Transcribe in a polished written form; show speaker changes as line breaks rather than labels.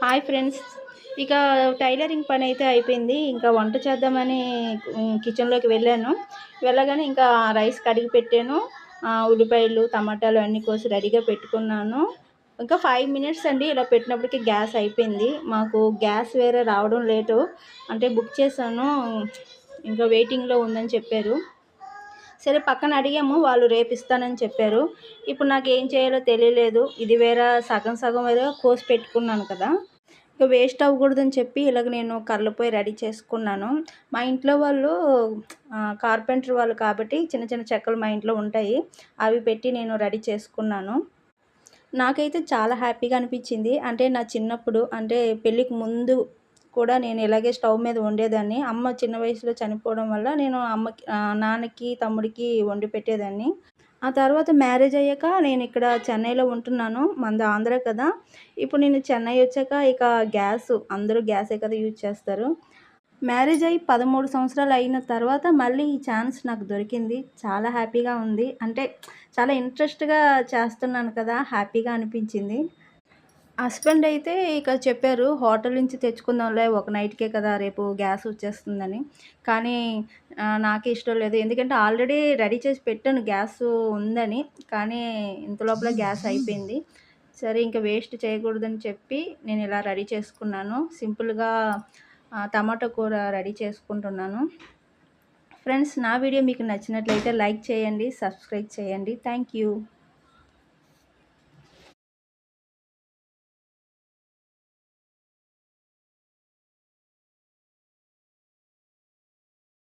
Hi friends. ఇక tailoring పని అయితే అయిపోయింది. ఇంకా వంట చేద్దామని కిచెన్‌లోకి వెళ్ళాను. వెళ్ళగానే ఇంకా రైస్ కడిగి పెట్టాను. ఉల్లిపాయలు, టమాటాలు అన్నీ కోసి రెడీగా పెట్టుకున్నాను. ఇంకా 5 మినిట్స్ అండి ఇలా పెట్టినప్పటికి గ్యాస్ అయిపోయింది. మాకు గ్యాస్ వేరే రావడం లేటు. అంటే బుక్ చేశాను. ఇంకా వెయిటింగ్‌లో ఉందని చెప్పారు. సరే పక్కన అడిగాము. వాళ్ళు రేపిస్తానని చెప్పారు. ఇప్పుడు నాకేం చేయాలో తెలియలేదు. ఇది వేరే సగం సగం వేరే కోసి పెట్టుకున్నాను కదా! ఇక వేస్ట్ అవ్వకూడదని చెప్పి ఇలాగ నేను కర్రల పొయ్యి రెడీ చేసుకున్నాను. మా ఇంట్లో వాళ్ళు కార్పెంటర్ వాళ్ళు కాబట్టి చిన్న చిన్న చెక్కలు మా ఇంట్లో ఉంటాయి. అవి పెట్టి నేను రెడీ చేసుకున్నాను. నాకైతే చాలా హ్యాపీగా అనిపించింది. అంటే నా చిన్నప్పుడు అంటే పెళ్ళికి ముందు కూడా నేను ఇలాగే స్టవ్ మీద వండేదాన్ని. అమ్మ చిన్న వయసులో చనిపోవడం వల్ల నేను నాన్నకి, తమ్ముడికి వండి పెట్టేదాన్ని. ఆ తర్వాత మ్యారేజ్ అయ్యాక నేనిక్కడ చెన్నైలో ఉంటున్నాను. మనది ఆంధ్ర కదా! ఇప్పుడు నేను చెన్నై వచ్చాక ఇక అందరూ గ్యాసే కదా యూజ్ చేస్తారు. మ్యారేజ్ అయ్యి 13 సంవత్సరాలు అయిన తర్వాత మళ్ళీ ఈ ఛాన్స్ నాకు దొరికింది. చాలా హ్యాపీగా ఉంది. అంటే చాలా ఇంట్రెస్ట్‌గా చేస్తున్నాను కదా! హ్యాపీగా అనిపించింది. హస్బెండ్ అయితే ఇక చెప్పారు, "హోటల్ నుంచి తెచ్చుకుందాంలే ఒక నైట్‌కే కదా! రేపు గ్యాస్ వచ్చేస్తుందని." కానీ నాకే ఇష్టం లేదు. ఎందుకంటే ఆల్రెడీ రెడీ చేసి పెట్టాను గ్యాసు ఉందని. కానీ ఇంత లోపల గ్యాస్ అయిపోయింది. సరే ఇంక వేస్ట్ చేయకూడదని చెప్పి నేను ఇలా రెడీ చేసుకున్నాను. సింపుల్‌గా టమాటో కూర రెడీ చేసుకుంటున్నాను. ఫ్రెండ్స్, నా వీడియో మీకు నచ్చినట్లయితే లైక్ చేయండి, సబ్స్క్రైబ్ చేయండి. Thank you.